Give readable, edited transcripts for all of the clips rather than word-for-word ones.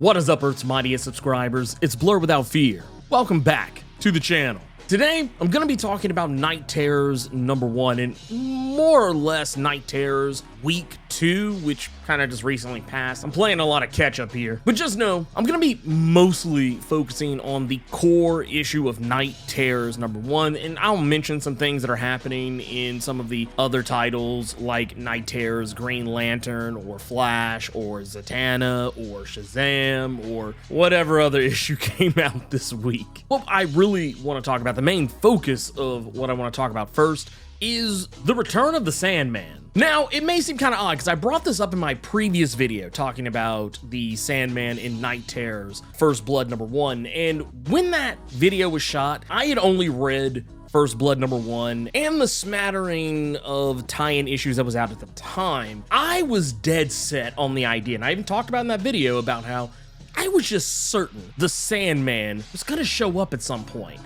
What is up, Earth's mightiest subscribers? It's Blerd without fear. Welcome back to the channel. Today, I'm going to be talking about Night Terrors #1 and more or less Night Terrors Week 2, which kind of just recently passed. I'm playing a lot of catch up here, but just know I'm going to be mostly focusing on the core issue of Night Terrors #1, and I'll mention some things that are happening in some of the other titles like Night Terrors Green Lantern or Flash or Zatanna or Shazam or whatever other issue came out this week. What I really want to talk about, the main focus of what I want to talk about first, is the return of the Sandman. Now, it may seem kind of odd because I brought this up in my previous video talking about the Sandman in Night Terrors First Blood #1, and when that video was shot, I had only read First Blood #1 and the smattering of tie-in issues that was out at the time. I was dead set on the idea, and I even talked about in that video about how I was just certain the Sandman was going to show up at some point.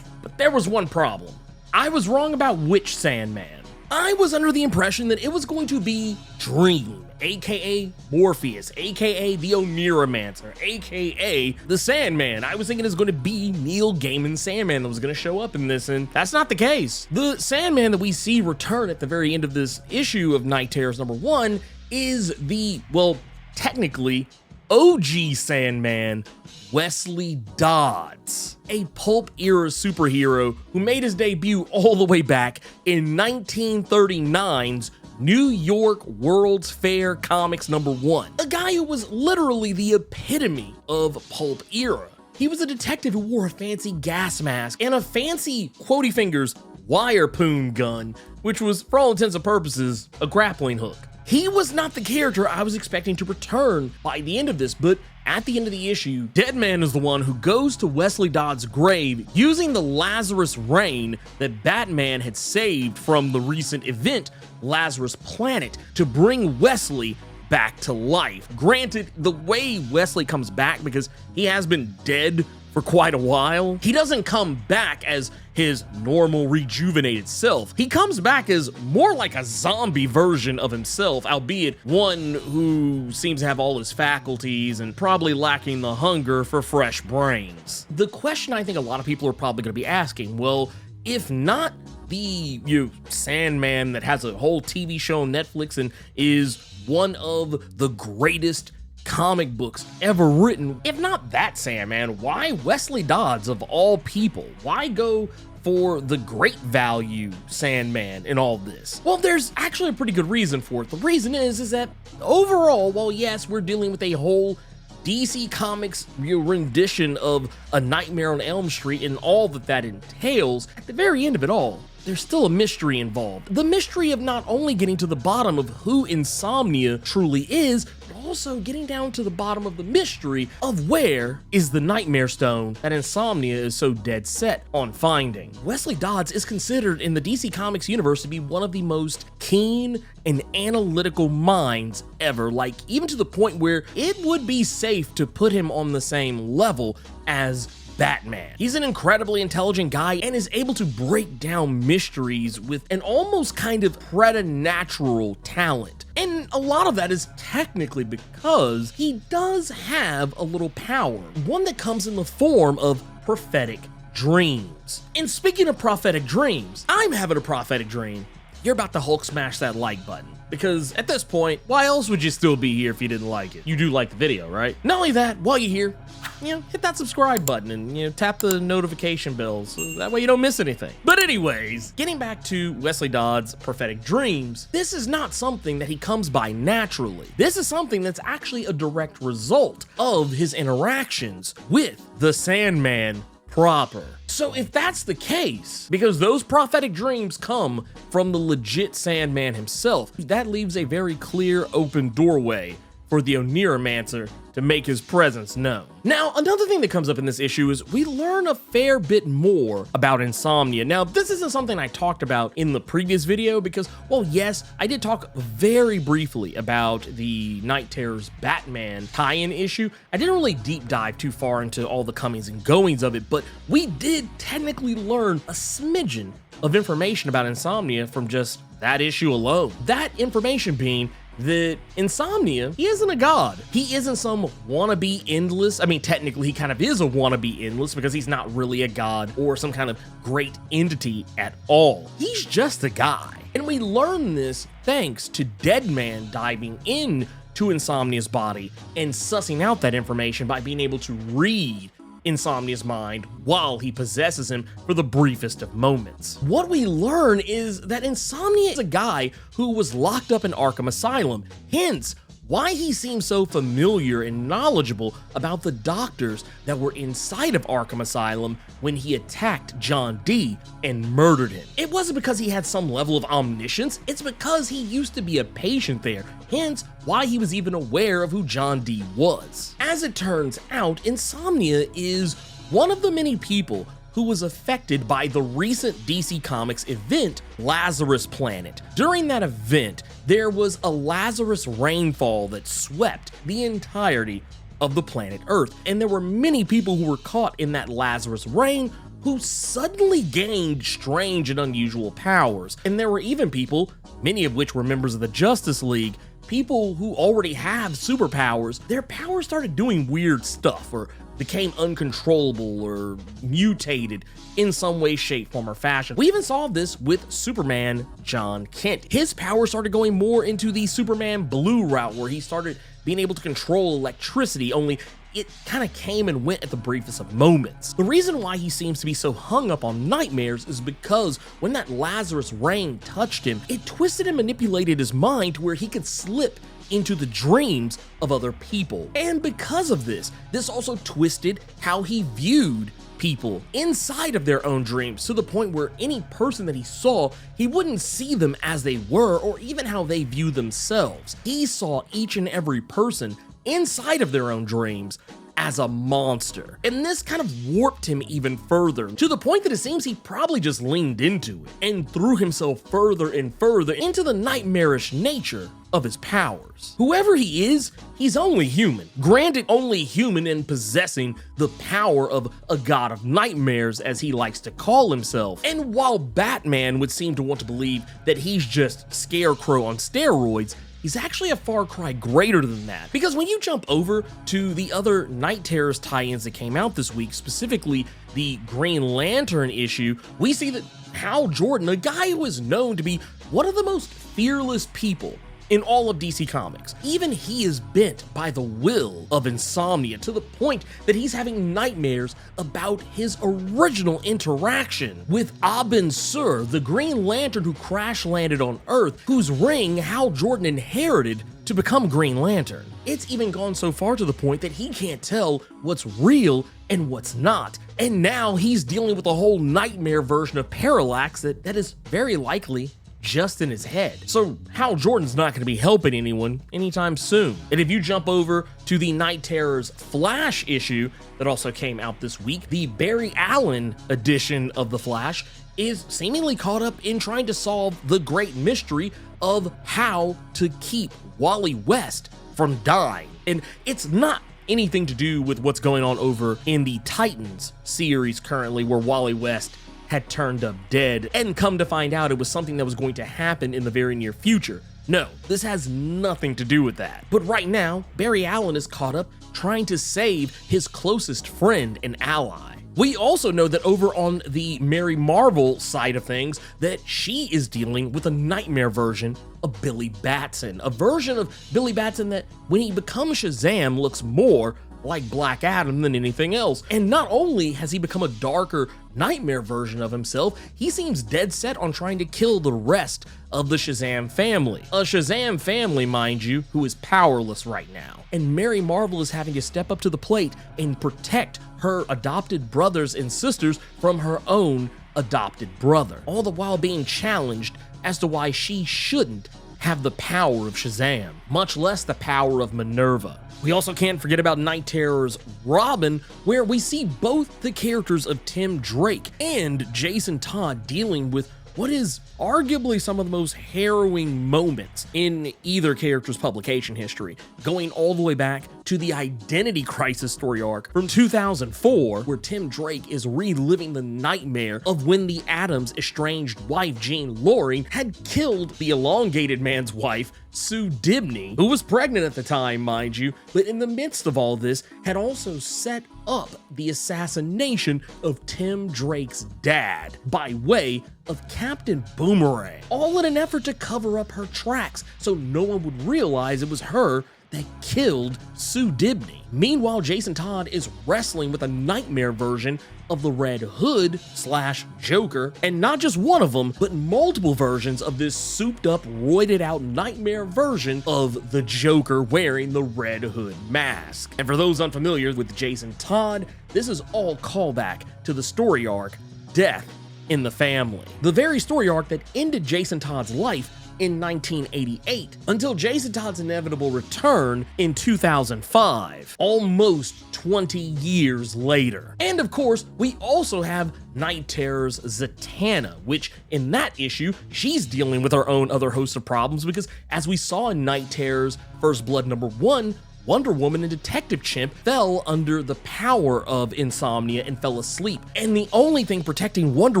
But there was one problem. I was wrong about which Sandman. I was under the impression that it was going to be Dream, aka Morpheus, aka the Oneiromancer, aka the Sandman. I was thinking it was going to be Neil Gaiman's Sandman that was going to show up in this, and that's not the case. The Sandman that we see return at the very end of this issue of Night Terrors #1 is the, well, technically, OG Sandman, Wesley Dodds, a pulp era superhero who made his debut all the way back in 1939's New York World's Fair Comics #1. A guy who was literally the epitome of pulp era. He was a detective who wore a fancy gas mask and a fancy, quotey fingers, wire poon gun, which was, for all intents and purposes, a grappling hook. He was not the character I was expecting to return by the end of this, but at the end of the issue, Deadman is the one who goes to Wesley Dodds' grave using the Lazarus Rain that Batman had saved from the recent event, Lazarus Planet, to bring Wesley back to life. Granted, the way Wesley comes back, because he has been dead for quite a while, he doesn't come back as his normal rejuvenated self. He comes back as more like a zombie version of himself, albeit one who seems to have all his faculties and probably lacking the hunger for fresh brains. The question I think a lot of people are probably going to be asking, well, if not the Sandman that has a whole TV show on Netflix and is one of the greatest comic books ever written, if not that Sandman, why Wesley Dodds of all people? Why go for the great value Sandman in all this? Well, there's actually a pretty good reason for it. The reason is that overall, while yes, we're dealing with a whole DC Comics rendition of A Nightmare on Elm Street and all that entails, at the very end of it all, there's still a mystery involved. The mystery of not only getting to the bottom of who Insomnia truly is, but also getting down to the bottom of the mystery of where is the Nightmare Stone that Insomnia is so dead set on finding. Wesley Dodds is considered in the DC Comics universe to be one of the most keen and analytical minds ever, like even to the point where it would be safe to put him on the same level as Batman. He's an incredibly intelligent guy and is able to break down mysteries with an almost kind of preternatural talent. And a lot of that is technically because he does have a little power, one that comes in the form of prophetic dreams. And speaking of prophetic dreams, I'm having a prophetic dream. You're about to Hulk smash that like button, because at this point, why else would you still be here if you didn't like it? You do like the video, right? Not only that, while you're here, hit that subscribe button and tap the notification bell so that way you don't miss anything. But anyways, getting back to Wesley Dodds' prophetic dreams, this is not something that he comes by naturally. This is something that's actually a direct result of his interactions with the Sandman proper. So if that's the case, because those prophetic dreams come from the legit Sandman himself, that leaves a very clear open doorway for the Oneiromancer to make his presence known. Now, another thing that comes up in this issue is we learn a fair bit more about Insomnia. Now, this isn't something I talked about in the previous video because, well, yes, I did talk very briefly about the Night Terrors Batman tie-in issue. I didn't really deep dive too far into all the comings and goings of it, but we did technically learn a smidgen of information about Insomnia from just that issue alone. That information being that Insomnia, he isn't a god. He isn't some wannabe endless. I mean, technically he kind of is a wannabe endless because he's not really a god or some kind of great entity at all. He's just a guy. And we learn this thanks to Deadman diving in to Insomnia's body and sussing out that information by being able to read Insomnia's mind while he possesses him for the briefest of moments. What we learn is that Insomnia is a guy who was locked up in Arkham Asylum, hence why he seems so familiar and knowledgeable about the doctors that were inside of Arkham Asylum when he attacked John Dee and murdered him. It wasn't because he had some level of omniscience, it's because he used to be a patient there, hence why he was even aware of who John Dee was. As it turns out, Insomnia is one of the many people who was affected by the recent DC Comics event, Lazarus Planet. During that event, there was a Lazarus rainfall that swept the entirety of the planet Earth, and there were many people who were caught in that Lazarus rain who suddenly gained strange and unusual powers. And there were even people, many of which were members of the Justice League, people who already have superpowers, their powers started doing weird stuff or became uncontrollable or mutated in some way, shape, form, or fashion. We even saw this with Superman John Kent. His power started going more into the Superman Blue route, where he started being able to control electricity, only it kind of came and went at the briefest of moments. The reason why he seems to be so hung up on nightmares is because when that Lazarus rain touched him, it twisted and manipulated his mind to where he could slip into the dreams of other people. And because of this also twisted how he viewed people inside of their own dreams, to the point where any person that he saw, he wouldn't see them as they were or even how they view themselves. He saw each and every person inside of their own dreams as a monster. And this kind of warped him even further, to the point that it seems he probably just leaned into it and threw himself further and further into the nightmarish nature of his powers. Whoever he is, he's only human. Granted, only human and possessing the power of a god of nightmares, as he likes to call himself. And while Batman would seem to want to believe that he's just Scarecrow on steroids, he's actually a far cry greater than that. Because when you jump over to the other Night Terrors tie-ins that came out this week, specifically the Green Lantern issue, we see that Hal Jordan, a guy who is known to be one of the most fearless people in all of DC Comics, even he is bent by the will of Insomnia, to the point that he's having nightmares about his original interaction with Abin Sur, the Green Lantern who crash landed on Earth, whose ring Hal Jordan inherited to become Green Lantern. It's even gone so far to the point that he can't tell what's real and what's not. And now he's dealing with a whole nightmare version of Parallax that is very likely just in his head. So Hal Jordan's not going to be helping anyone anytime soon. And if you jump over to the Night Terrors Flash issue that also came out this week, the Barry Allen edition of the Flash is seemingly caught up in trying to solve the great mystery of how to keep Wally West from dying. And it's not anything to do with what's going on over in the Titans series currently, where Wally West had turned up dead, and come to find out it was something that was going to happen in the very near future. No, this has nothing to do with that. But right now, Barry Allen is caught up trying to save his closest friend and ally. We also know that over on the Mary Marvel side of things, that she is dealing with a nightmare version of Billy Batson, a version of Billy Batson that, when he becomes Shazam, looks more like Black Adam than anything else. And not only has he become a darker nightmare version of himself, he seems dead set on trying to kill the rest of the Shazam family. A Shazam family, mind you, who is powerless right now. And Mary Marvel is having to step up to the plate and protect her adopted brothers and sisters from her own adopted brother, all the while being challenged as to why she shouldn't have the power of Shazam, much less the power of Minerva. We also can't forget about Night Terror's Robin, where we see both the characters of Tim Drake and Jason Todd dealing with what is arguably some of the most harrowing moments in either character's publication history, going all the way back to the Identity Crisis story arc from 2004, where Tim Drake is reliving the nightmare of when the Atom's estranged wife, Jean Loring, had killed the Elongated Man's wife, Sue Dibney, who was pregnant at the time, mind you, but in the midst of all this, had also set up the assassination of Tim Drake's dad by way of Captain Boomerang, all in an effort to cover up her tracks so no one would realize it was her that killed Sue Dibney. Meanwhile, Jason Todd is wrestling with a nightmare version of the Red Hood / Joker, and not just one of them, but multiple versions of this souped up, roided out nightmare version of the Joker wearing the Red Hood mask. And for those unfamiliar with Jason Todd, this is all callback to the story arc, Death in the Family. The very story arc that ended Jason Todd's life in 1988 until Jason Todd's inevitable return in 2005, almost 20 years later. And of course, we also have Night Terror's Zatanna, which in that issue, she's dealing with her own other host of problems because as we saw in Night Terror's First Blood #1, Wonder Woman and Detective Chimp fell under the power of Insomnia and fell asleep. And the only thing protecting Wonder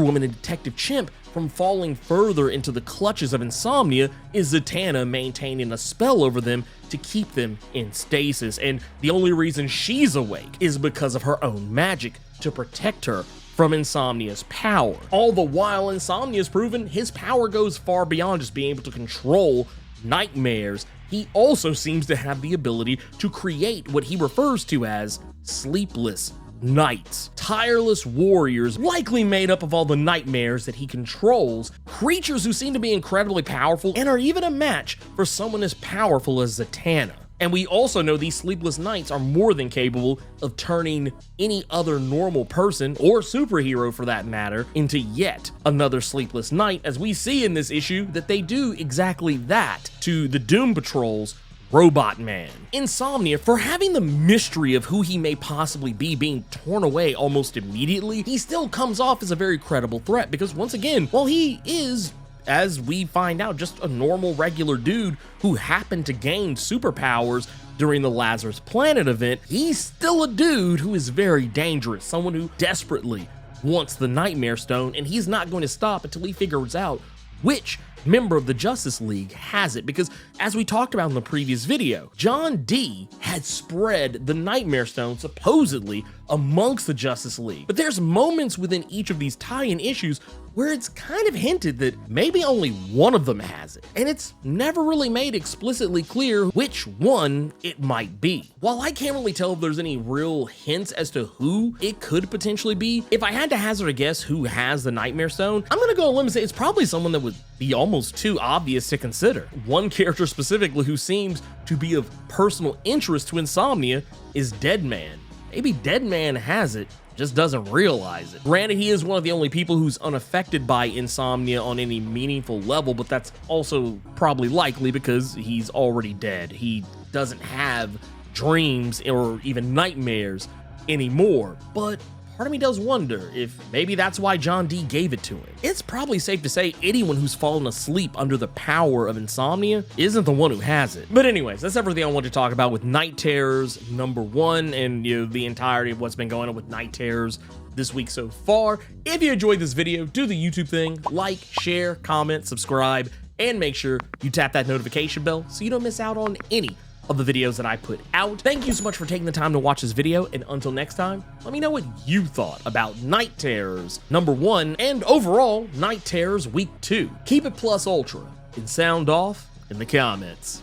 Woman and Detective Chimp from falling further into the clutches of Insomnia is Zatanna maintaining a spell over them to keep them in stasis. And the only reason she's awake is because of her own magic to protect her from Insomnia's power. All the while, Insomnia's proven his power goes far beyond just being able to control nightmares. He also seems to have the ability to create what he refers to as sleepless nights, tireless warriors likely made up of all the nightmares that he controls, creatures who seem to be incredibly powerful and are even a match for someone as powerful as Zatanna. And we also know these sleepless nights are more than capable of turning any other normal person, or superhero for that matter, into yet another sleepless night, as we see in this issue that they do exactly that to the Doom Patrol's Robot Man. Insomnia, for having the mystery of who he may possibly be being torn away almost immediately, he still comes off as a very credible threat because once again, while he is, as we find out, just a normal regular dude who happened to gain superpowers during the Lazarus Planet event, he's still a dude who is very dangerous, someone who desperately wants the Nightmare Stone, and he's not going to stop until he figures out which member of the Justice League has it, because as we talked about in the previous video, John D had spread the Nightmare Stone supposedly amongst the Justice League. But there's moments within each of these tie-in issues where it's kind of hinted that maybe only one of them has it, and it's never really made explicitly clear which one it might be. While I can't really tell if there's any real hints as to who it could potentially be, if I had to hazard a guess who has the Nightmare Stone, I'm gonna go on a limb and say it's probably someone that would be almost too obvious to consider. One character specifically who seems to be of personal interest to Insomnia is Deadman. Maybe Deadman has it, just doesn't realize it. Granted, he is one of the only people who's unaffected by Insomnia on any meaningful level, but that's also probably likely because he's already dead. He doesn't have dreams or even nightmares anymore, but part of me does wonder if maybe that's why John D gave it to him. It's probably safe to say anyone who's fallen asleep under the power of Insomnia isn't the one who has it. But anyways, that's everything I want to talk about with Night Terrors #1 and the entirety of what's been going on with Night Terrors this week so far. If you enjoyed this video, do the YouTube thing, like, share, comment, subscribe, and make sure you tap that notification bell so you don't miss out on any of the videos that I put out. Thank you so much for taking the time to watch this video, and until next time, let me know what you thought about Night Terrors #1 and overall Night Terrors Week 2. Keep it plus ultra and sound off in the comments.